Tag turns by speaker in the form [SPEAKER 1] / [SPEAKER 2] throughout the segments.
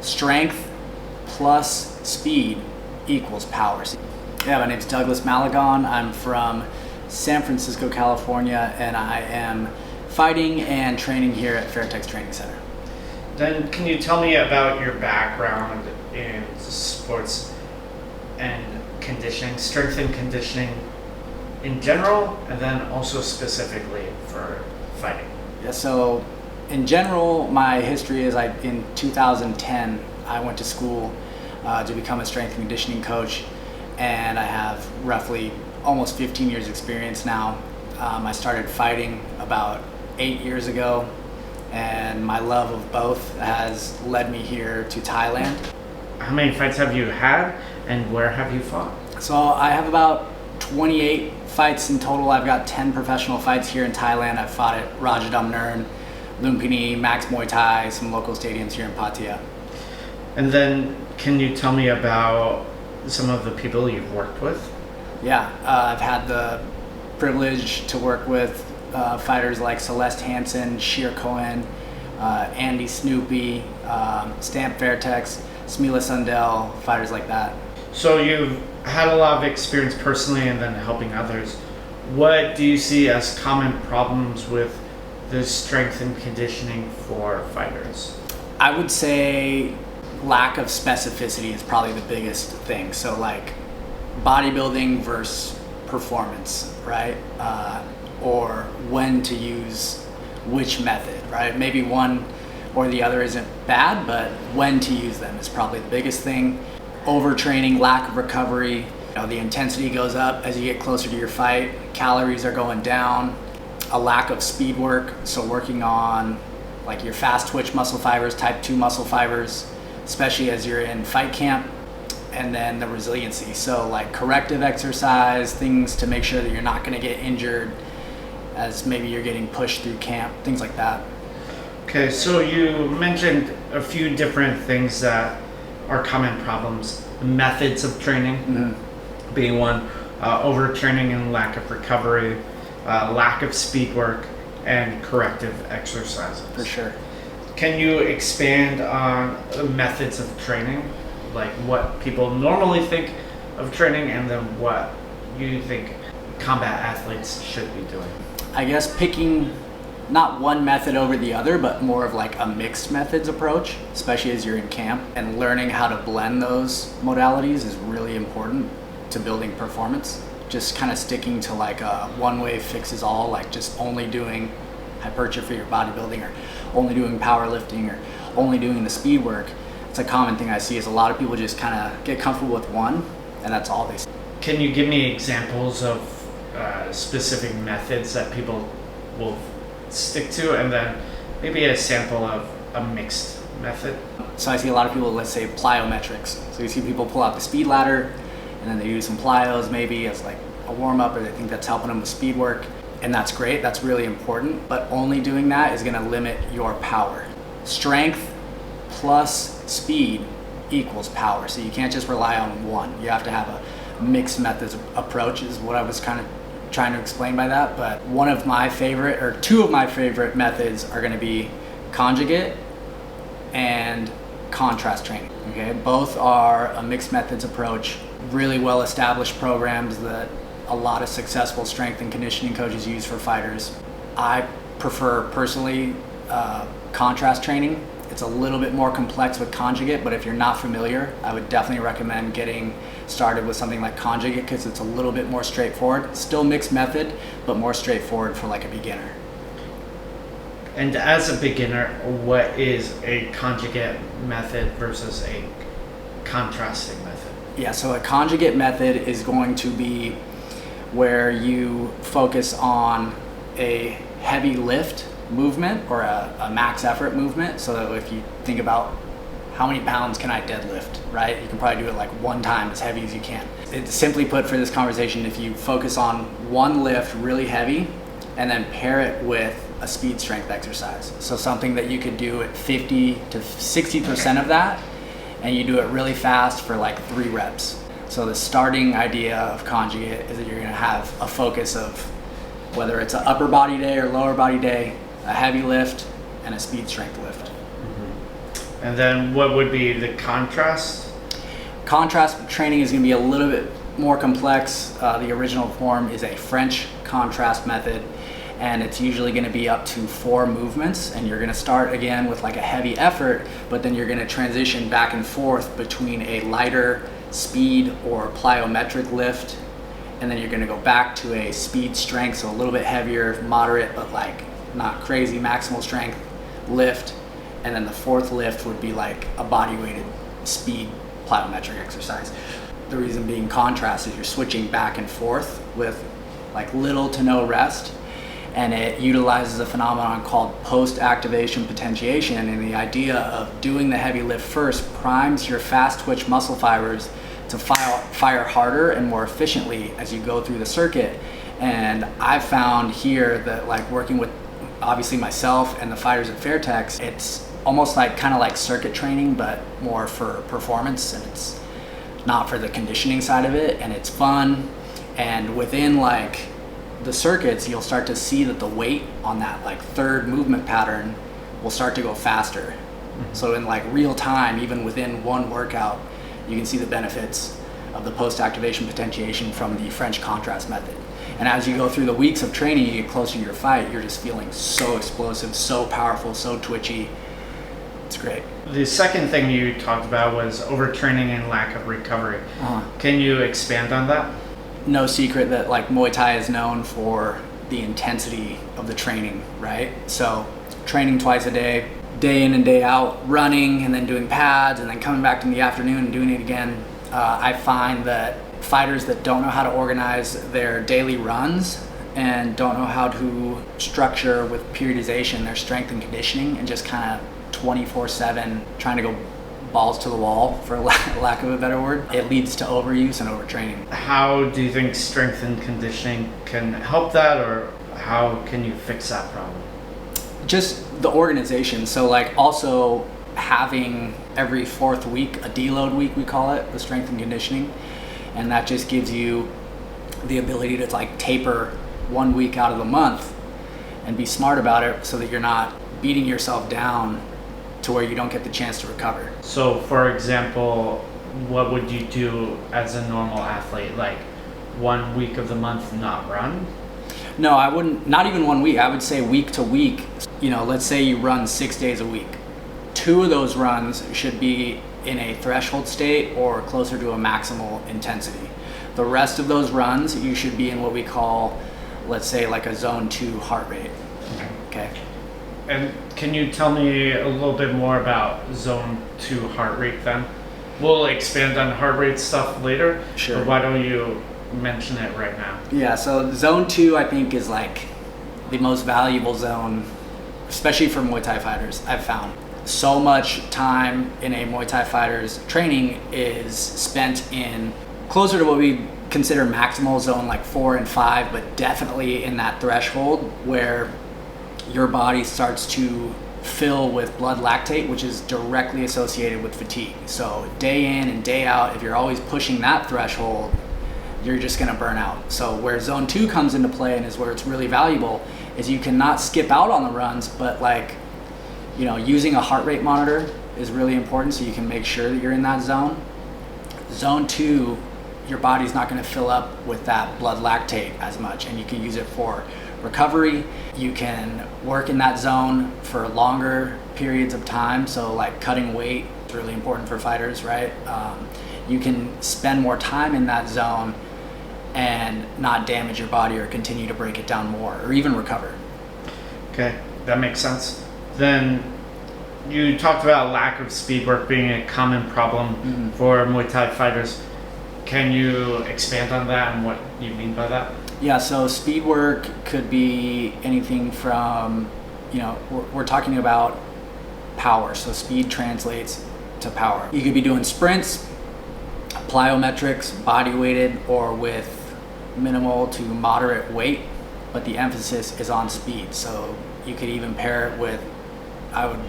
[SPEAKER 1] Strength plus speed equals power. Yeah, my name's Douglas Malagon. I'm from San Francisco, California, and I am fighting and training here at Fairtex Training Center.
[SPEAKER 2] Then can you tell me about your background in sports and conditioning, strength and conditioning in general, and then also specifically for fighting?
[SPEAKER 1] Yeah, so in general, my history is in 2010, I went to school to become a strength and conditioning coach, and I have roughly almost 15 years experience now. I started fighting about 8 years ago, and my love of both has led me here to Thailand.
[SPEAKER 2] How many fights have you had, and where have you fought?
[SPEAKER 1] So I have about 28 fights in total. I've got 10 professional fights here in Thailand. I've fought at Rajadamnern, Lumpinee, Max Muay Thai, some local stadiums here in Pattaya.
[SPEAKER 2] And then can you tell me about some of the people you've worked with?
[SPEAKER 1] Yeah, I've had the privilege to work with fighters like Celeste Hansen, Sheer Cohen, Andy Snoopy, Stamp Fairtex, Smila Sundell, fighters like that.
[SPEAKER 2] So you've had a lot of experience personally and then helping others. What do you see as common problems with the strength and conditioning for fighters?
[SPEAKER 1] I would say lack of specificity is probably the biggest thing. So like bodybuilding versus performance, right? Or when to use which method, right? Maybe one or the other isn't bad, but when to use them is probably the biggest thing. Overtraining, lack of recovery, the intensity goes up as you get closer to your fight, calories are going down, a lack of speed work, so working on like your fast twitch muscle fibers, type 2 muscle fibers, especially as you're in fight camp, and then the resiliency, so like corrective exercise, things to make sure that you're not going to get injured as maybe you're getting pushed through camp, things like that.
[SPEAKER 2] Okay, so you mentioned a few different things that are common problems. Methods of training being one, overtraining and lack of recovery, lack of speed work, and corrective exercises.
[SPEAKER 1] For sure.
[SPEAKER 2] Can you expand on the methods of training, like what people normally think of training and then what you think combat athletes should be doing?
[SPEAKER 1] I guess picking not one method over the other, but more of like a mixed methods approach, especially as you're in camp, and learning how to blend those modalities is really important to building performance. Just kind of sticking to like a one way fixes all, like just only doing hypertrophy or bodybuilding or only doing powerlifting or only doing the speed work. It's a common thing I see is a lot of people just kind of get comfortable with one and that's all they see.
[SPEAKER 2] Can you give me examples of specific methods that people will stick to, and then maybe a sample of a mixed method?
[SPEAKER 1] So I see a lot of people, let's say plyometrics. So you see people pull out the speed ladder and then they do some plyos maybe as like a warm up, or they think that's helping them with speed work. And that's great, that's really important, but only doing that is gonna limit your power. Strength plus speed equals power. So you can't just rely on one. You have to have a mixed methods approach is what I was kind of trying to explain by that. But one of my favorite, or two of my favorite methods are gonna be Conjugate and contrast training, okay? Both are a mixed methods approach, really well established programs that a lot of successful strength and conditioning coaches use for fighters. I prefer personally contrast training. It's a little bit more complex with Conjugate, but if you're not familiar, I would definitely recommend getting started with something like Conjugate because it's a little bit more straightforward. Still mixed method, but more straightforward for like a beginner.
[SPEAKER 2] And as a beginner, what is a Conjugate method versus a contrasting method?
[SPEAKER 1] Yeah, so a Conjugate method is going to be where you focus on a heavy lift movement or a max effort movement. So if you think about how many pounds can I deadlift, right? You can probably do it like one time as heavy as you can. It's simply put for this conversation, if you focus on one lift really heavy and then pair it with a speed strength exercise. So something that you could do at 50 to 60% of that, and you do it really fast for like 3 reps. So the starting idea of Conjugate is that you're gonna have a focus of whether it's an upper body day or lower body day, a heavy lift, and a speed strength lift.
[SPEAKER 2] And then what would be the contrast?
[SPEAKER 1] Contrast training is going to be a little bit more complex. The original form is a French contrast method, and it's usually going to be up to 4 movements, and you're going to start again with like a heavy effort, but then you're going to transition back and forth between a lighter speed or plyometric lift, and then you're going to go back to a speed strength, so a little bit heavier, moderate, but like not crazy maximal strength lift, and then the 4th lift would be like a body weighted speed plyometric exercise. The reason being contrast is you're switching back and forth with like little to no rest, and it utilizes a phenomenon called post-activation potentiation, and the idea of doing the heavy lift first primes your fast twitch muscle fibers to fire harder and more efficiently as you go through the circuit. And I've found here that like working with obviously myself and the fighters at Fairtex, it's almost like kind of like circuit training, but more for performance, and it's not for the conditioning side of it, and it's fun. And within like the circuits, you'll start to see that the weight on that like 3rd movement pattern will start to go faster. So in like real time, even within one workout, you can see the benefits of the post-activation potentiation from the French contrast method. And as you go through the weeks of training, you get closer to your fight, you're just feeling so explosive, so powerful, so twitchy. It's great.
[SPEAKER 2] The second thing you talked about was overtraining and lack of recovery. Can you expand on that?
[SPEAKER 1] No secret that like Muay Thai is known for the intensity of the training, right? So training twice a day in and day out, running and then doing pads and then coming back in the afternoon and doing it again. I find that fighters that don't know how to organize their daily runs and don't know how to structure with periodization their strength and conditioning, and just kind of 24/7 trying to go balls to the wall, for lack of a better word, it leads to overuse and overtraining.
[SPEAKER 2] How do you think strength and conditioning can help that, or how can you fix that problem?
[SPEAKER 1] Just the organization. So like also having every 4th week a deload week, we call it, the strength and conditioning, and that just gives you the ability to like taper 1 week out of the month and be smart about it, so that you're not beating yourself down to where you don't get the chance to recover.
[SPEAKER 2] So for example, what would you do as a normal athlete? Like 1 week of the month not run?
[SPEAKER 1] No, I wouldn't, not even 1 week. I would say week to week. You know, let's say you run 6 days a week. 2 of those runs should be in a threshold state or closer to a maximal intensity. The rest of those runs, you should be in what we call, let's say like a zone 2 heart rate. Okay.
[SPEAKER 2] And can you tell me a little bit more about zone 2 heart rate then? We'll expand on heart rate stuff later.
[SPEAKER 1] Sure.
[SPEAKER 2] But why don't you mention it right now?
[SPEAKER 1] Yeah, so zone 2 I think is like the most valuable zone, especially for Muay Thai fighters, I've found. So much time in a Muay Thai fighter's training is spent in closer to what we consider maximal zone like 4 and 5, but definitely in that threshold where your body starts to fill with blood lactate, which is directly associated with fatigue. So day in and day out, if you're always pushing that threshold, you're just gonna burn out. So where zone 2 comes into play and is where it's really valuable is you cannot skip out on the runs, but like, you know, using a heart rate monitor is really important, so you can make sure that you're in that zone. Zone 2, your body's not gonna fill up with that blood lactate as much, and you can use it for recovery. You can work in that zone for longer periods of time, so like cutting weight is really important for fighters, right? You can spend more time in that zone and not damage your body or continue to break it down more or even recover.
[SPEAKER 2] Okay, that makes sense. Then you talked about lack of speed work being a common problem for Muay Thai fighters. Can you expand on that and what you mean by that?
[SPEAKER 1] Yeah, so speed work could be anything from, you know, we're talking about power, so speed translates to power. You could be doing sprints, plyometrics, body weighted, or with minimal to moderate weight, but the emphasis is on speed. So you could even pair it with, I would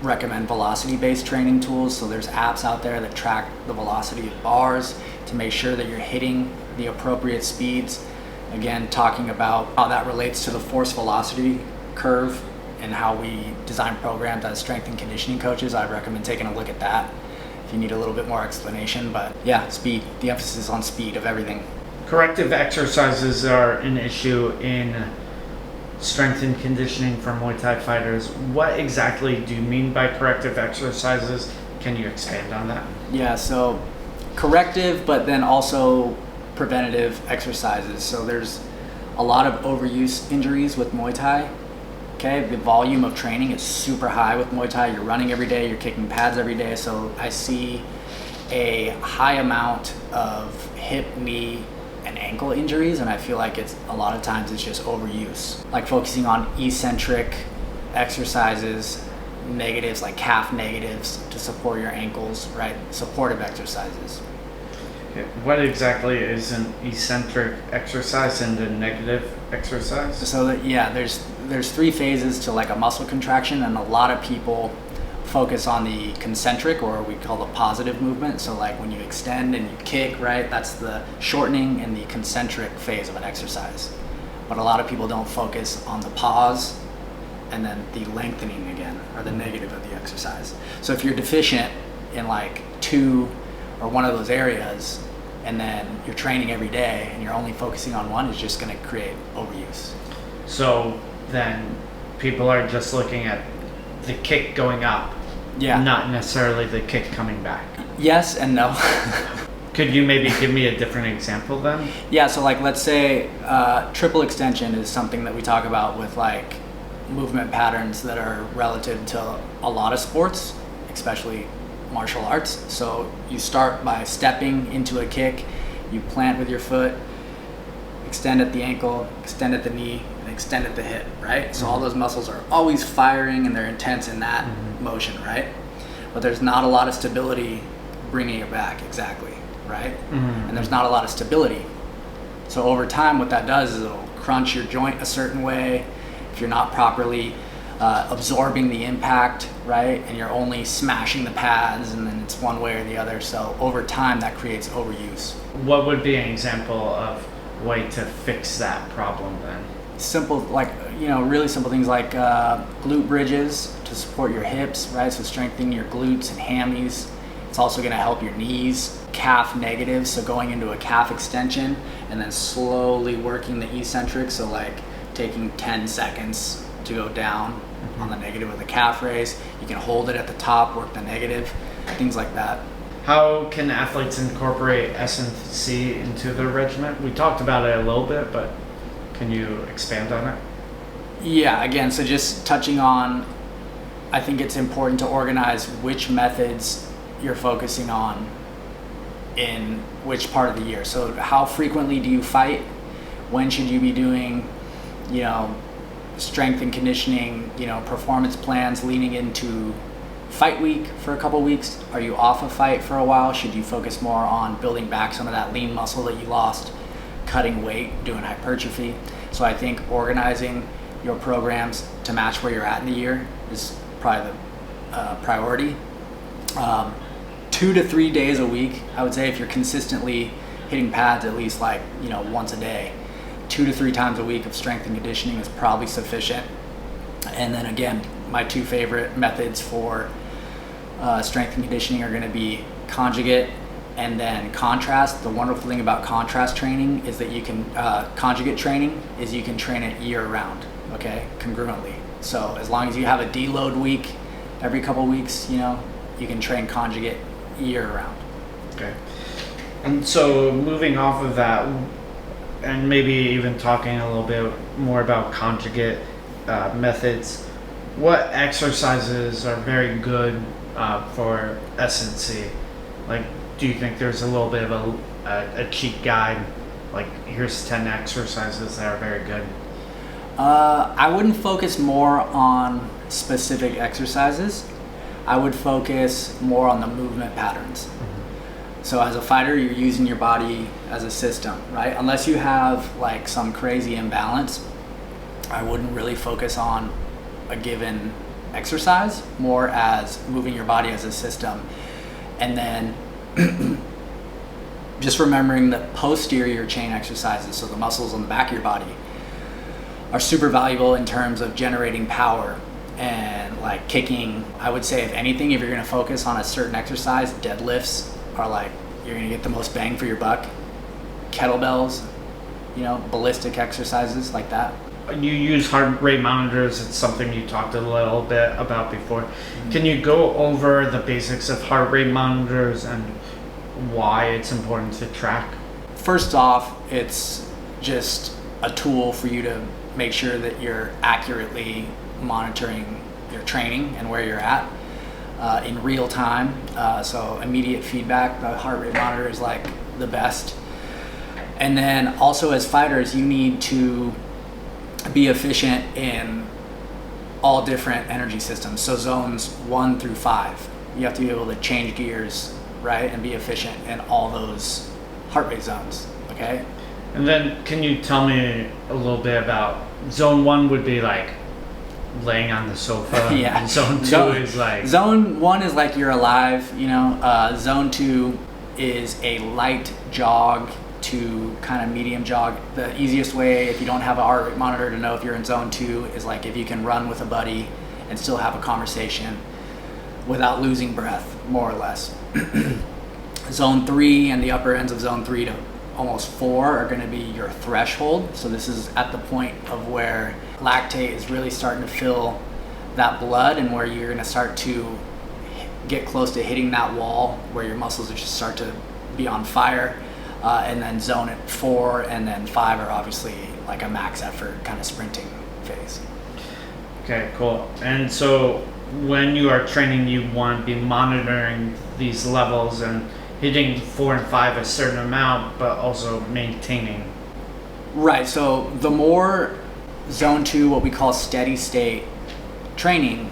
[SPEAKER 1] recommend velocity-based training tools. So there's apps out there that track the velocity of bars to make sure that you're hitting the appropriate speeds. Again, talking about how that relates to the force velocity curve and how we design programs as strength and conditioning coaches, I'd recommend taking a look at that if you need a little bit more explanation. But yeah, speed, the emphasis on speed of everything.
[SPEAKER 2] Corrective exercises are an issue in strength and conditioning for Muay Thai fighters. What exactly do you mean by corrective exercises? Can you expand on that?
[SPEAKER 1] Yeah, so corrective, but then also preventative exercises. So there's a lot of overuse injuries with Muay Thai. Okay, the volume of training is super high with Muay Thai. You're running every day, you're kicking pads every day. So I see a high amount of hip, knee, and ankle injuries, and I feel like it's a lot of times it's just overuse. Like focusing on eccentric exercises, negatives like calf negatives to support your ankles, right? Supportive exercises.
[SPEAKER 2] Okay. What exactly is an eccentric exercise and a negative exercise?
[SPEAKER 1] So that, yeah, there's three phases to like a muscle contraction, and a lot of people focus on the concentric, or we call the positive movement. So like when you extend and you kick, right? That's the shortening and the concentric phase of an exercise. But a lot of people don't focus on the pause and then the lengthening again, or the negative of the exercise. So if you're deficient in like two or one of those areas, and then you're training every day and you're only focusing on one, it's just going to create overuse.
[SPEAKER 2] So then people are just looking at the kick going up,
[SPEAKER 1] Yeah.
[SPEAKER 2] not necessarily the kick coming back.
[SPEAKER 1] Yes and no.
[SPEAKER 2] Could you maybe give me a different example then?
[SPEAKER 1] Yeah, so like let's say triple extension is something that we talk about with like movement patterns that are relative to a lot of sports, especially martial arts. So you start by stepping into a kick, you plant with your foot, extend at the ankle, extend at the knee, and extend at the hip, right? So all those muscles are always firing and they're intense in that motion, right? But there's not a lot of stability bringing it back, exactly, right? And there's not a lot of stability. So over time, what that does is it'll crunch your joint a certain way. If you're not properly absorbing the impact, right? And you're only smashing the pads, and then it's one way or the other. So over time, that creates overuse.
[SPEAKER 2] What would be an example of way to fix that problem then?
[SPEAKER 1] Simple, like, really simple things like glute bridges to support your hips, right? So strengthening your glutes and hammies. It's also going to help your knees. Calf negatives, so going into a calf extension and then slowly working the eccentric, so like taking 10 seconds to go down on the negative of the calf raise. You can hold it at the top, work the negative, things like that.
[SPEAKER 2] How can athletes incorporate S&C into their regimen? We talked about it a little bit, but can you expand on it?
[SPEAKER 1] Yeah, again, so just touching on, I think it's important to organize which methods you're focusing on in which part of the year. So how frequently do you fight? When should you be doing, strength and conditioning, performance plans leaning into fight week for a couple weeks? Are you off a fight for a while? Should you focus more on building back some of that lean muscle that you lost, cutting weight, doing hypertrophy? So I think organizing your programs to match where you're at in the year is probably the priority. 2 to 3 days a week, I would say, if you're consistently hitting pads at least once a day, 2 to 3 times a week of strength and conditioning is probably sufficient. And then again, my two favorite methods for strength and conditioning are going to be conjugate and then contrast. The wonderful thing about contrast training is that you can, conjugate training is you can train it year round, okay, congruently. So as long as you have a deload week every couple weeks, you can train conjugate year round.
[SPEAKER 2] Okay. And so moving off of that, and maybe even talking a little bit more about conjugate methods, what exercises are very good for S&C? Like, do you think there's a little bit of a cheat guide? Like, here's 10 exercises that are very good.
[SPEAKER 1] I wouldn't focus more on specific exercises. I would focus more on the movement patterns. So as a fighter, you're using your body as a system, right? Unless you have like some crazy imbalance, I wouldn't really focus on a given exercise, more as moving your body as a system. And then just remembering that posterior chain exercises, so the muscles on the back of your body, are super valuable in terms of generating power and like kicking. I would say if anything, if you're going to focus on a certain exercise, deadlifts are like, you're going to get the most bang for your buck. Kettlebells, ballistic exercises like that.
[SPEAKER 2] You use heart rate monitors. It's something you talked a little bit about before. Mm-hmm. Can you go over the basics of heart rate monitors and why it's important to track?
[SPEAKER 1] First off, it's just a tool for you to make sure that you're accurately monitoring your training and where you're at in real time. So immediate feedback, the heart rate monitor is like the best. And then also as fighters, you need to be efficient in all different energy systems. So zones 1 through 5. You have to be able to change gears, right? And be efficient in all those heart rate zones, okay?
[SPEAKER 2] And then can you tell me a little bit about zone 1 would be like laying on the sofa.
[SPEAKER 1] Yeah.
[SPEAKER 2] And zone 2 is like...
[SPEAKER 1] Zone 1 is like you're alive, Zone 2 is a light jog to kind of medium jog. The easiest way, if you don't have a heart rate monitor, to know if you're in zone 2 is like if you can run with a buddy and still have a conversation without losing breath, more or less. Zone 3 and the upper ends of zone 3 to almost 4 are going to be your threshold. So this is at the point of where lactate is really starting to fill that blood and where you're going to start to get close to hitting that wall where your muscles just start to be on fire. And then zone 4 and then 5 are obviously like a max effort kind of sprinting phase.
[SPEAKER 2] Okay, cool. And so when you are training, you want to be monitoring these levels and hitting 4 and 5 a certain amount, but also maintaining.
[SPEAKER 1] Right, so the more zone 2, what we call steady state training,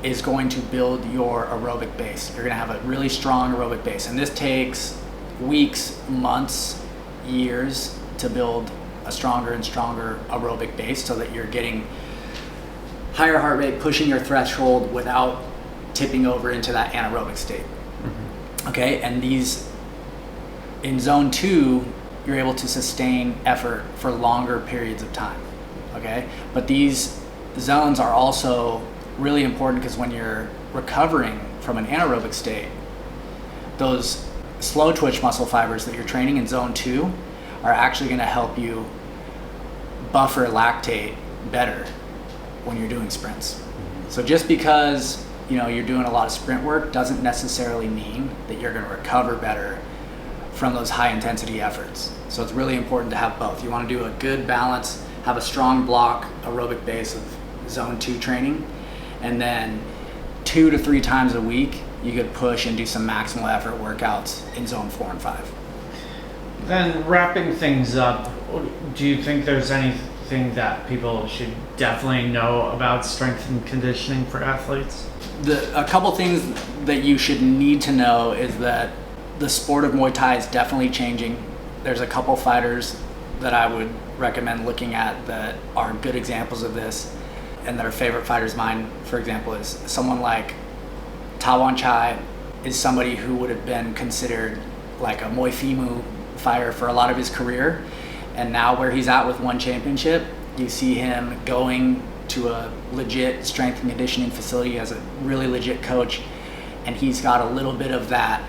[SPEAKER 1] is going to build your aerobic base. You're gonna have a really strong aerobic base. And this takes weeks, months, years to build a stronger and stronger aerobic base so that you're getting higher heart rate, pushing your threshold without tipping over into that anaerobic state. Mm-hmm. Okay, and these, in zone 2, you're able to sustain effort for longer periods of time. Okay, but these zones are also really important because when you're recovering from an anaerobic state, those slow twitch muscle fibers that you're training in zone 2 are actually going to help you buffer lactate better when you're doing sprints. So just because you're doing a lot of sprint work doesn't necessarily mean that you're going to recover better from those high intensity efforts. So it's really important to have both. You want to do a good balance, have a strong block aerobic base of zone 2 training, and then 2 to 3 times a week you could push and do some maximal effort workouts in zone 4 and 5.
[SPEAKER 2] Then wrapping things up, do you think there's anything that people should definitely know about strength and conditioning for athletes?
[SPEAKER 1] A couple things that you should need to know is that the sport of Muay Thai is definitely changing. There's a couple fighters that I would recommend looking at that are good examples of this and that are favorite fighters of mine. For example, is someone like Tawan Chai is somebody who would have been considered like a Muay Fimu fighter for a lot of his career. And now where he's at with one championship, you see him going to a legit strength and conditioning facility as a really legit coach. And he's got a little bit of that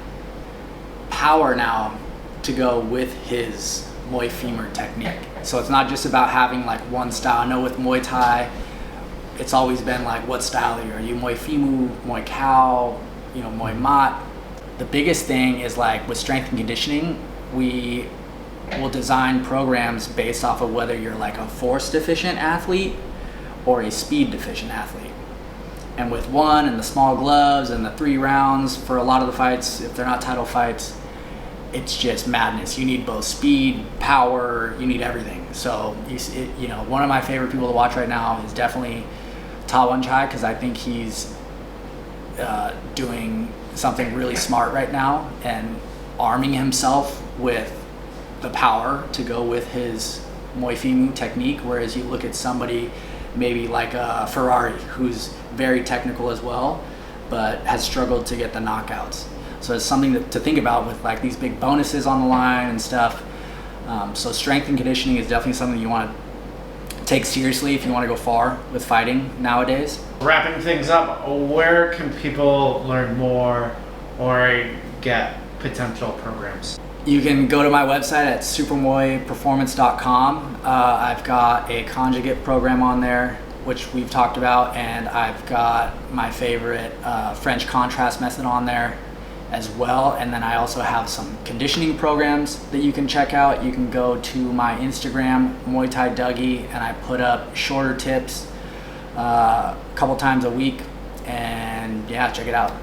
[SPEAKER 1] power now to go with his Muay Femur technique. So it's not just about having like one style. I know with Muay Thai, it's always been like, what style are you? Are you Muay Fimu, Muay Khao, Muay Mat? The biggest thing is like with strength and conditioning, we will design programs based off of whether you're like a force deficient athlete or a speed deficient athlete. And with one and the small gloves and the 3 rounds for a lot of the fights, if they're not title fights, it's just madness. You need both speed, power, you need everything. So one of my favorite people to watch right now is definitely Tawan Chai, because I think he's doing something really smart right now and arming himself with the power to go with his Muay Fimu technique, whereas you look at somebody maybe like a Ferrari who's very technical as well, but has struggled to get the knockouts. So it's something to think about with like these big bonuses on the line and stuff. So strength and conditioning is definitely something you want to take seriously if you want to go far with fighting nowadays.
[SPEAKER 2] wrapping things up, where can people learn more or get potential programs?
[SPEAKER 1] You can go to my website at supermuayperformance.com. I've got a Conjugate program on there, which we've talked about, and I've got my favorite French contrast method on there as well. And then I also have some conditioning programs that you can check out. You can go to my Instagram, Muay Thai Dougie, and I put up shorter tips a couple times a week. And yeah, check it out.